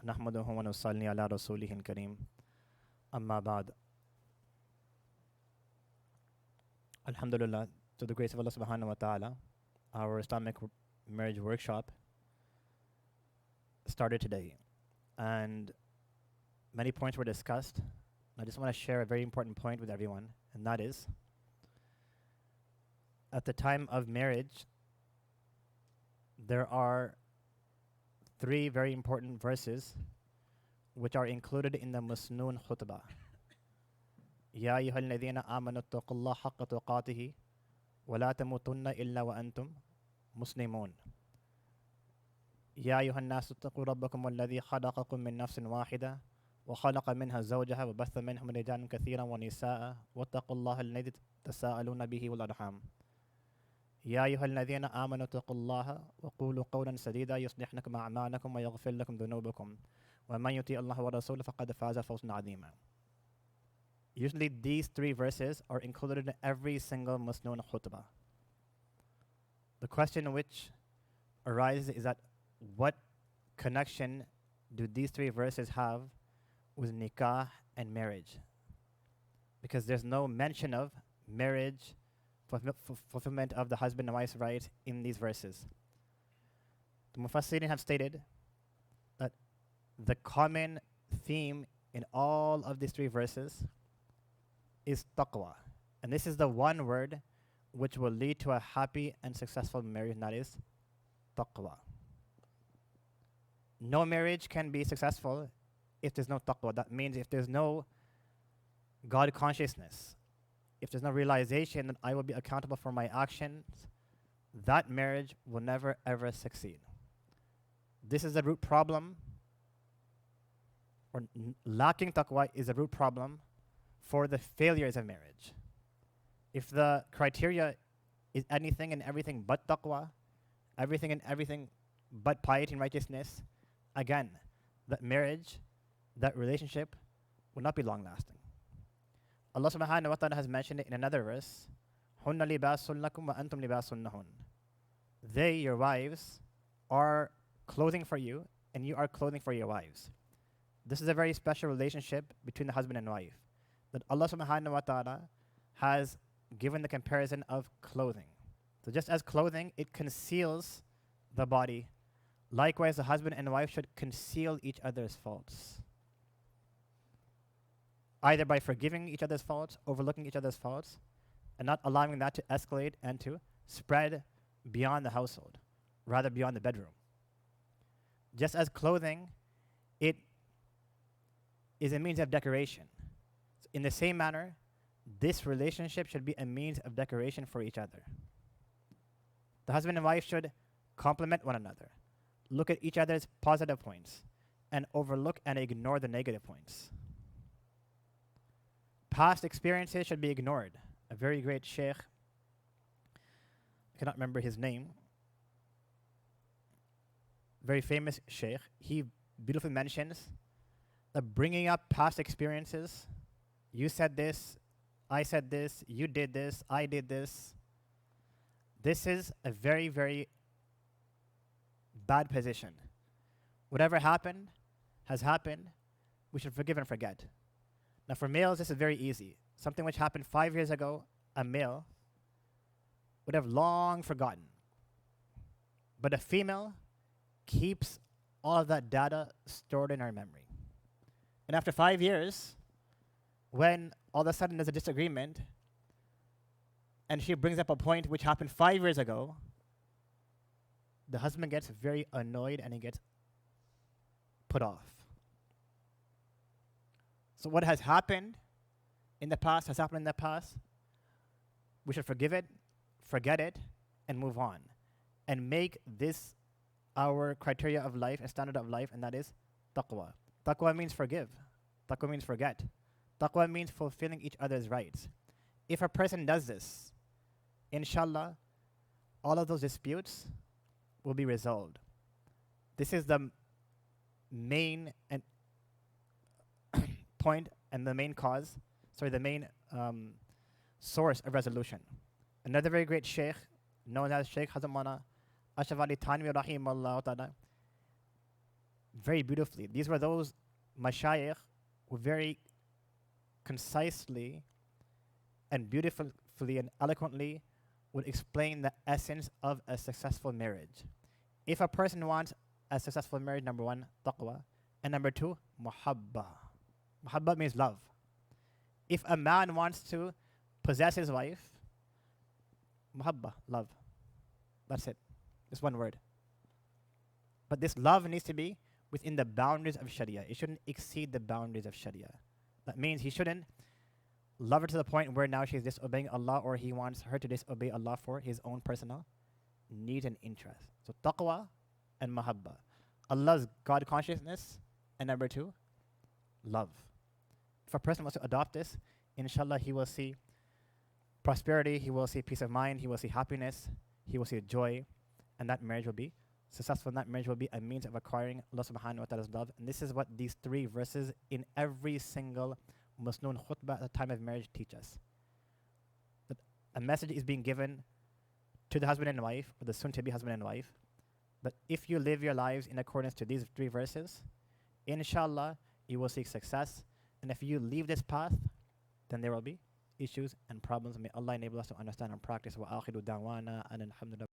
نحمده ونصلي على رسوله الكريم أما بعد. Alhamdulillah, to the grace of Allah subhanahu wa ta'ala, our Islamic marriage workshop started today. And many points were discussed. I just want to share a very important point with everyone, and that is, at the time of marriage, there are 3 very important verses which are included in the Masnoon khutbah. يا أيها الذين آمنوا اتقوا الله حق تقاته ولا تموتن إلا وأنتم مسلمون. يا أيها الناس اتقوا ربكم الذي خلقكم من نفس واحدة وخلق منها زوجها وبث منهم رجالا كثيرا ونساء واتقوا الله الذي تساءلون به والأرحام. يا أيها الذين آمنوا اتقوا الله وقولوا قولا سديدا يصلح لكم أعمالكم ويغفر لكم ذنوبكم ومن يطيع الله ورسوله فقد فاز فوزا عظيما. Usually these 3 verses are included in every single Masnoon khutbah. The question which arises is that what connection do these 3 verses have with nikah and marriage? Because there's no mention of marriage, fulfillment of the husband and wife's rights in these verses. The Mufassirin have stated that the common theme in all of these 3 verses is taqwa. And this is the one word which will lead to a happy and successful marriage, and that is taqwa. No marriage can be successful if there's no taqwa. That means if there's no God consciousness, if there's no realization that I will be accountable for my actions, that marriage will never ever succeed. This is the root problem, or lacking taqwa is the root problem for the failures of marriage. If the criteria is anything and everything but taqwa, everything and everything but piety and righteousness, again, that marriage, that relationship will not be long lasting. Allah subhanahu wa ta'ala has mentioned it in another verse, هُنَّ لِبَاسٌ لَكُمْ وَأَنْتُمْ لِبَاسٌ لَهُنْ. They, your wives, are clothing for you, and you are clothing for your wives. This is a very special relationship between the husband and wife, that Allah subhanahu wa ta'ala has given the comparison of clothing. So just as clothing, it conceals the body, likewise the husband and wife should conceal each other's faults, either by forgiving each other's faults, overlooking each other's faults, and not allowing that to escalate and to spread beyond the household, rather beyond the bedroom. Just as clothing, it is a means of decoration. So in the same manner, this relationship should be a means of decoration for each other. The husband and wife should complement one another, look at each other's positive points, and overlook and ignore the negative points. Past experiences should be ignored. A very great sheikh, I cannot remember his name, very famous sheikh, he beautifully mentions that bringing up past experiences, you said this, I said this, you did this, I did this. This is a very, very bad position. Whatever happened has happened. We should forgive and forget. Now for males, this is very easy. Something which happened 5 years ago, a male would have long forgotten. But a female keeps all of that data stored in her memory. And after 5 years, when all of a sudden there's a disagreement, and she brings up a point which happened 5 years ago, the husband gets very annoyed and he gets put off. So what has happened in the past has happened in the past. We should forgive it, forget it, and move on. And make this our criteria of life, a standard of life, and that is taqwa. Taqwa means forgive. Taqwa means forget. Taqwa means fulfilling each other's rights. If a person does this, inshallah, all of those disputes will be resolved. This is the main and point and the main cause, the main source of resolution. Another very great sheikh, known as Sheikh Hazamana Ashraf Ali Thanwi rahimahullah ta'ala, very beautifully. These were those mashayikh who very concisely and beautifully and eloquently would explain the essence of a successful marriage. If a person wants a successful marriage, number one, taqwa, and number two, muhabba. Muhabba means love. If a man wants to possess his wife, muhabba, love. That's it. Just one word. But this love needs to be within the boundaries of Sharia. It shouldn't exceed the boundaries of Sharia. That means he shouldn't love her to the point where now she's disobeying Allah or he wants her to disobey Allah for his own personal needs and interests. So taqwa and mahabba. Allah's God consciousness, and number two, love. If a person wants to adopt this, inshallah he will see prosperity, he will see peace of mind, he will see happiness, he will see joy, and that marriage will be successful. And that marriage will be a means of acquiring Allah subhanahu wa ta'ala's love. And this is what these three verses in every single Masnoon khutbah at the time of marriage teach us. That a message is being given to the husband and wife, or the soon-to-be husband and wife, that if you live your lives in accordance to these three verses, inshallah, you will seek success. And if you leave this path, then there will be issues and problems. May Allah enable us to understand and practice. Wa akhiru da'wana and alhamdulillah.